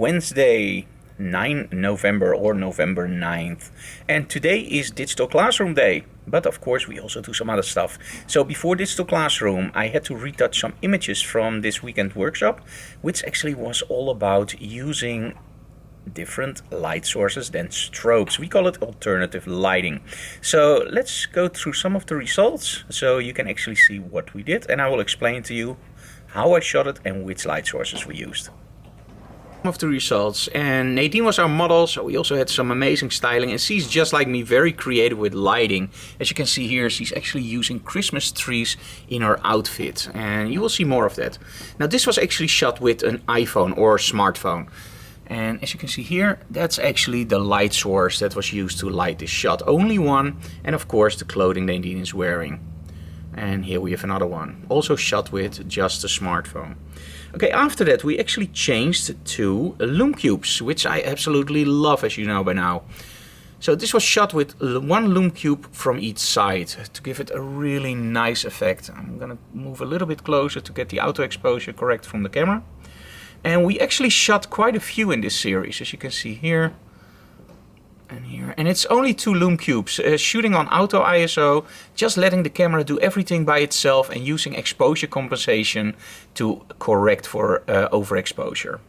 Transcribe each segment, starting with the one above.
Wednesday, 9 November or November 9th. And today is Digital Classroom Day. But of course we also do some other stuff. So before Digital Classroom I had to retouch some images from this weekend workshop, which actually was all about using different light sources than strobes. We call it alternative lighting. So let's go through some of the results so you can actually see what we did, and I will explain to you how I shot it and which light sources we used. Some of the results, and Nadine was our model, so we also had some amazing styling, and she's just like me, very creative with lighting. As you can see here, she's actually using Christmas trees in her outfit, and you will see more of that. Now this was actually shot with an iPhone or smartphone. And as you can see here, that's actually the light source that was used to light this shot. Only one, and of course the clothing Nadine is wearing. And here we have another one, also shot with just a smartphone. Okay, after that we actually changed to lume cubes, which I absolutely love, as you know by now. So this was shot with one lume cube from each side to give it a really nice effect. I'm gonna move a little bit closer to get the auto exposure correct from the camera. And we actually shot quite a few in this series, as you can see here and here. And it's only 2 lume cubes, shooting on auto ISO, just letting the camera do everything by itself and using exposure compensation to correct for overexposure.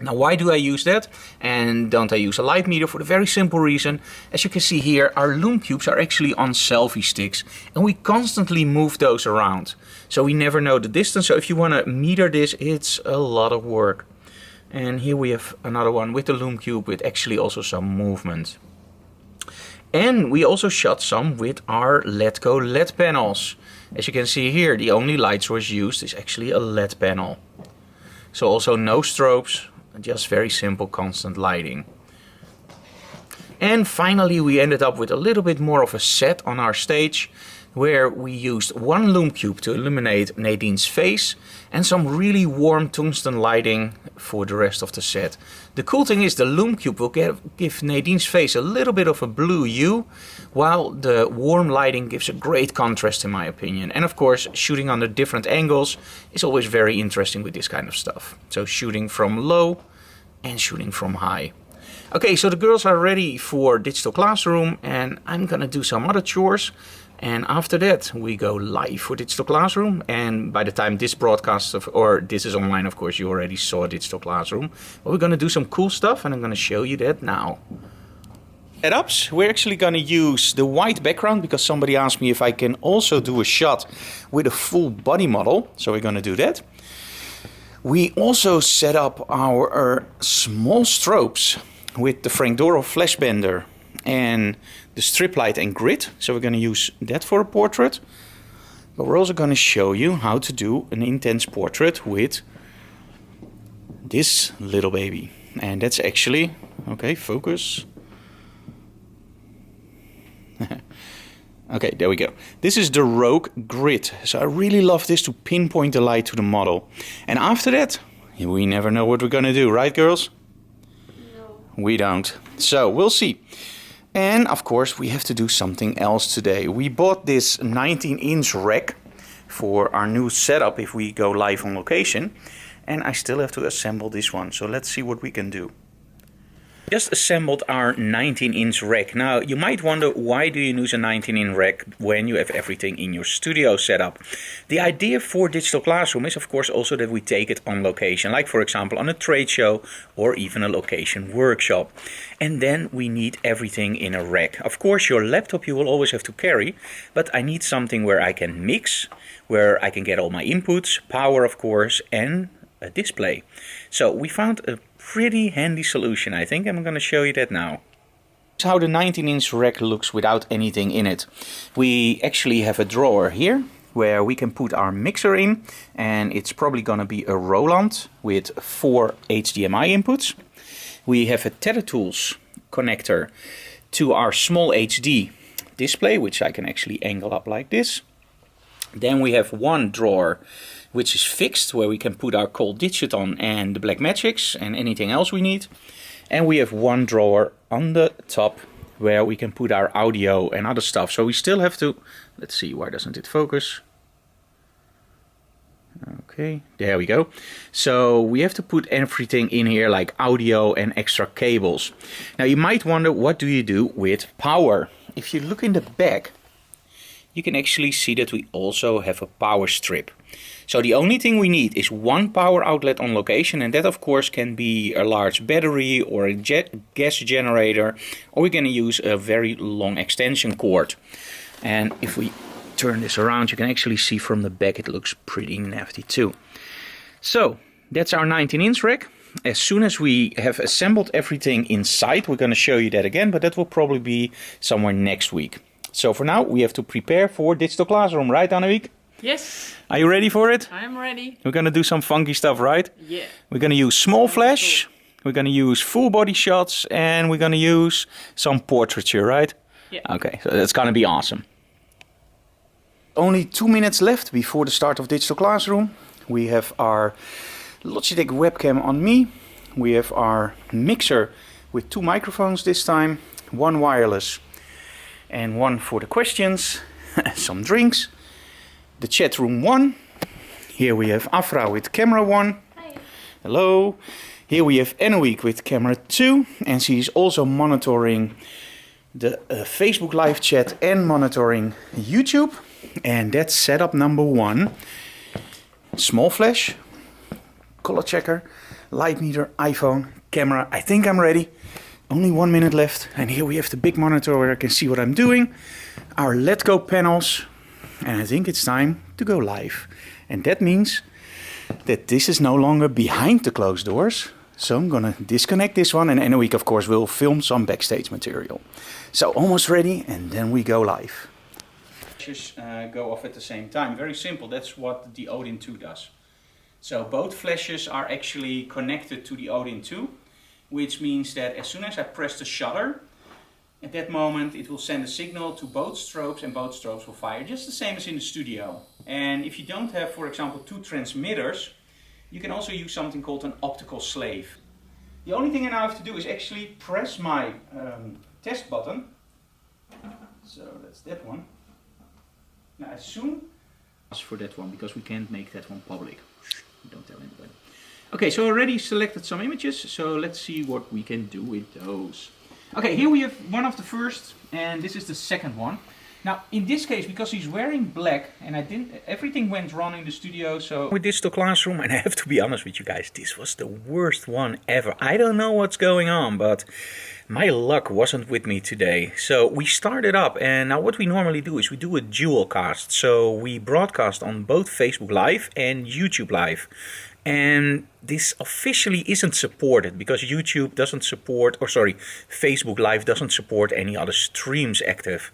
Now why do I use that and don't I use a light meter? For the very simple reason, as you can see here, our lume cubes are actually on selfie sticks and we constantly move those around. So we never know the distance, so if you want to meter this, it's a lot of work. And here we have another one with the lume cube with actually also some movement. And we also shot some with our ledgo LED panels. As you can see here, the only light source used is actually a LED panel. So also no strobes. Just very simple constant lighting. And finally we ended up with a little bit more of a set on our stage, where we used one lume cube to illuminate Nadine's face and some really warm tungsten lighting for the rest of the set. The cool thing is the lume cube will give Nadine's face a little bit of a blue hue, while the warm lighting gives a great contrast in my opinion. And of course shooting under different angles is always very interesting with this kind of stuff. So shooting from low and shooting from high. Okay, so the girls are ready for Digital Classroom and I'm gonna do some other chores. And after that we go live for Digital Classroom, and by the time this broadcast or this is online, of course you already saw Digital Classroom. But we're gonna do some cool stuff and I'm gonna show you that now. Setups, we're actually gonna use the white background because somebody asked me if I can also do a shot with a full body model, so we're gonna do that. We also set up our small strobes with the Doorhof flash bender and the strip light and grid, so we're going to use that for a portrait. But we're also going to show you how to do an intense portrait with this little baby. And that's actually, okay, focus. Okay, there we go. This is the Rogue Grid. So I really love this to pinpoint the light to the model. And after that, we never know what we're going to do, right girls? No. We don't. So we'll see. And of course we have to do something else today. We bought this 19-inch rack for our new setup if we go live on location. And I still have to assemble this one. So let's see what we can do. Just assembled our 19-inch rack. Now you might wonder, why do you use a 19-inch rack when you have everything in your studio set up? The idea for Digital Classroom is of course also that we take it on location, like for example on a trade show or even a location workshop. And then we need everything in a rack. Of course your laptop you will always have to carry, but I need something where I can mix, where I can get all my inputs, power of course, and a display. So we found a pretty handy solution, I think. I'm going to show you that now. This is how the 19-inch rack looks without anything in it. We actually have a drawer here where we can put our mixer in, and it's probably going to be a Roland with 4 HDMI inputs. We have a Tether Tools connector to our small HD display, which I can actually angle up like this. Then we have one drawer which is fixed, where we can put our Cold Digit on and the Blackmagics and anything else we need. And we have one drawer on the top where we can put our audio and other stuff. So we still have to, let's see, why doesn't it focus? Okay, there we go. So we have to put everything in here like audio and extra cables. Now you might wonder, what do you do with power? If you look in the back, you can actually see that we also have a power strip. So the only thing we need is one power outlet on location, and that of course can be a large battery or a gas generator, or we're going to use a very long extension cord. And if we turn this around, you can actually see from the back it looks pretty nifty too. So that's our 19-inch rack. As soon as we have assembled everything inside, we're going to show you that again, but that will probably be somewhere next week. So for now, we have to prepare for Digital Classroom, right, Annemiek? Yes. Are you ready for it? I'm ready. We're going to do some funky stuff, right? Yeah. We're going to use small flash, we're going to use full body shots, and we're going to use some portraiture, right? Yeah. Okay, so that's going to be awesome. Only 2 minutes left before the start of Digital Classroom. We have our Logitech webcam on me. We have our mixer with 2 microphones this time, 1 wireless and 1 for the questions, some drinks. The chat room 1. Here we have Afra with camera 1. Hi. Hello. Here we have Annemiek with camera 2, and she's also monitoring the Facebook live chat and monitoring YouTube. And that's setup number 1. Small flash, color checker, light meter, iPhone, camera. I think I'm ready. Only 1 minute left. And here we have the big monitor where I can see what I'm doing. Our ledgo panels. And I think it's time to go live. And that means that this is no longer behind the closed doors. So I'm gonna disconnect this one, and Annemiek of course will film some backstage material. So almost ready, and then we go live. Flashes go off at the same time. Very simple, that's what the Odin 2 does. So both flashes are actually connected to the Odin 2, which means that as soon as I press the shutter, at that moment it will send a signal to both strobes, and both strobes will fire, just the same as in the studio. And if you don't have, for example, 2 transmitters, you can also use something called an optical slave. The only thing I now have to do is actually press my test button. So that's that one. Now as soon as for that one, because we can't make that one public. Don't tell anybody. Okay, so I already selected some images, so let's see what we can do with those. Okay, here we have one of the first, and this is the second one. Now, in this case, because he's wearing black, and everything went wrong in the studio, so... With Digital Classroom, and I have to be honest with you guys, this was the worst one ever. I don't know what's going on, but my luck wasn't with me today. So we started up, and now what we normally do is we do a dual cast. So we broadcast on both Facebook Live and YouTube Live. And this officially isn't supported because YouTube doesn't support, Facebook Live doesn't support any other streams active.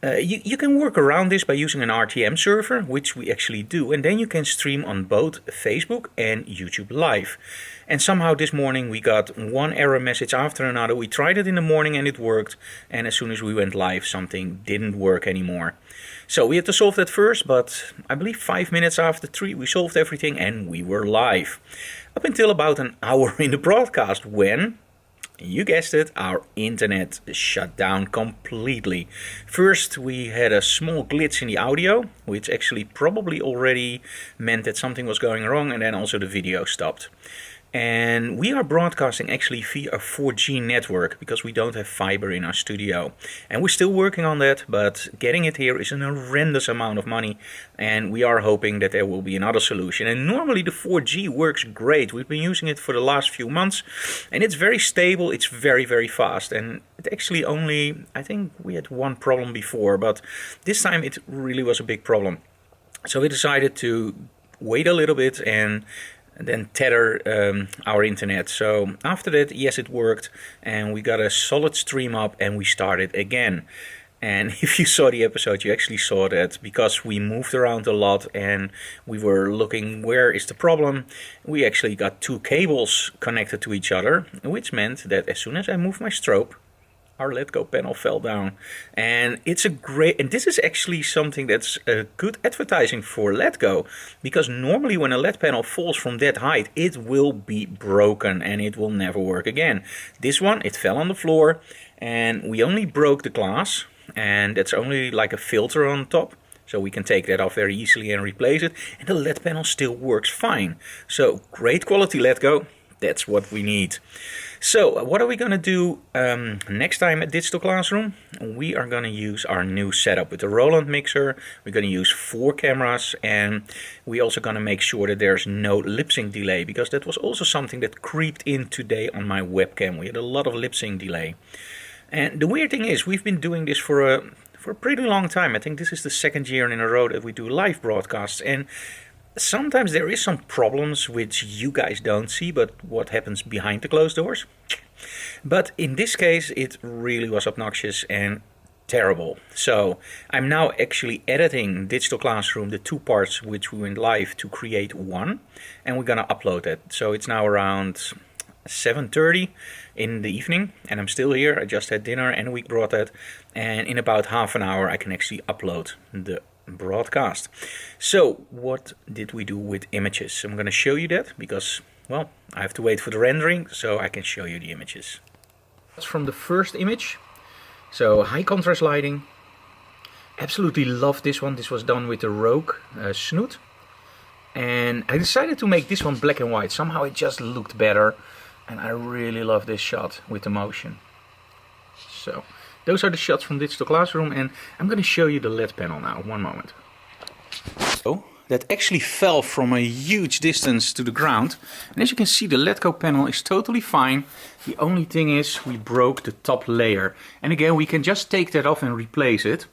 You can work around this by using an RTM server, which we actually do, and then you can stream on both Facebook and YouTube Live. And somehow this morning we got one error message after another. We tried it in the morning and it worked, and as soon as we went live something didn't work anymore. So we had to solve that first, but I believe 5 minutes after 3 we solved everything and we were live. Up until about an hour in the broadcast when, you guessed it, our internet shut down completely. First we had a small glitch in the audio, which actually probably already meant that something was going wrong, and then also the video stopped. And we are broadcasting actually via a 4G network because we don't have fiber in our studio. And we're still working on that, but getting it here is an horrendous amount of money. And we are hoping that there will be another solution. And normally the 4G works great. We've been using it for the last few months. And it's very stable, it's very, very fast. And it actually only, I think we had one problem before, but this time it really was a big problem. So we decided to wait a little bit and then tether our internet. So after that, yes, it worked, and we got a solid stream up and we started again. And if you saw the episode, you actually saw that because we moved around a lot and we were looking where is the problem, we actually got 2 cables connected to each other, which meant that as soon as I moved my strobe, our ledgo panel fell down. And it's a great, and this is actually something that's a good advertising for ledgo, because normally when a LED panel falls from that height, it will be broken and it will never work again. This one, it fell on the floor and we only broke the glass, and it's only like a filter on top. So we can take that off very easily and replace it. And the LED panel still works fine. So great quality ledgo. That's what we need. So what are we going to do next time at Digital Classroom? We are going to use our new setup with the Roland mixer. We're going to use 4 cameras, and we're also going to make sure that there's no lip sync delay, because that was also something that creeped in today on my webcam. We had a lot of lip sync delay. And the weird thing is, we've been doing this for a pretty long time. I think this is the 2nd year in a row that we do live broadcasts, and sometimes there is some problems which you guys don't see, but what happens behind the closed doors. But in this case, it really was obnoxious and terrible. So I'm now actually editing Digital Classroom, the 2 parts which we went live, to create one, and we're gonna upload it. So it's now around 7:30 in the evening, and I'm still here. I just had dinner and we brought that, and in about half an hour I can actually upload the broadcast. So what did we do with images? I'm going to show you that because, well, I have to wait for the rendering so I can show you the images. That's from the first image. So high contrast lighting. Absolutely love this one. This was done with the Rogue snoot. And I decided to make this one black and white. Somehow it just looked better. And I really love this shot with the motion. So those are the shots from Digital Classroom, and I'm going to show you the LED panel now. One moment. So that actually fell from a huge distance to the ground. And as you can see, the ledgo panel is totally fine. The only thing is we broke the top layer. And again, we can just take that off and replace it.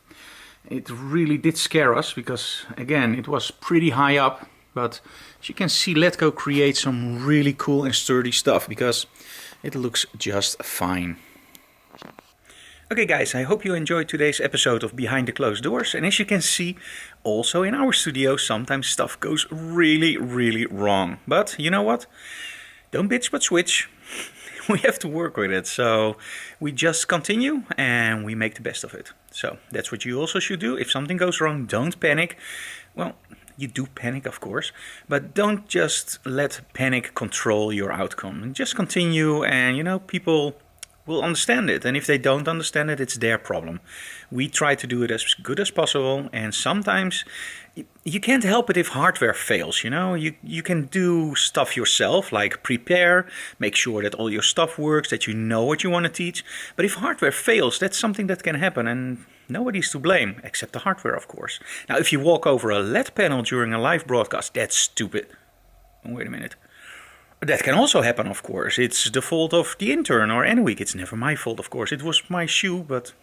It really did scare us because, again, it was pretty high up. But as you can see, ledgo creates some really cool and sturdy stuff because it looks just fine. Okay guys, I hope you enjoyed today's episode of Behind the Closed Doors. And as you can see, also in our studio, sometimes stuff goes really, really wrong. But you know what? Don't bitch but switch. We have to work with it. So we just continue and we make the best of it. So that's what you also should do. If something goes wrong, don't panic. Well, you do panic, of course, but don't just let panic control your outcome. Just continue, and you know, people will understand it, and if they don't understand it, it's their problem. We try to do it as good as possible, and sometimes you can't help it if hardware fails. You know, you can do stuff yourself, like prepare, make sure that all your stuff works, that you know what you want to teach. But if hardware fails, that's something that can happen, and nobody's to blame except the hardware, of course. Now, if you walk over a LED panel during a live broadcast, that's stupid. Wait a minute. That can also happen, of course. It's the fault of the intern or Enweek. It's never my fault, of course. It was my shoe, but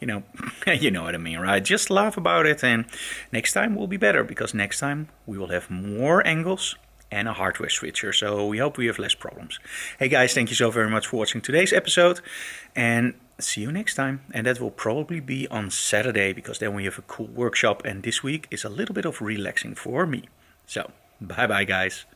you know, you know what I mean, right? Just laugh about it, and next time will be better, because next time we will have more angles and a hardware switcher. So we hope we have less problems. Hey guys, thank you so very much for watching today's episode, and see you next time. And that will probably be on Saturday, because then we have a cool workshop, and this week is a little bit of relaxing for me. So bye bye guys.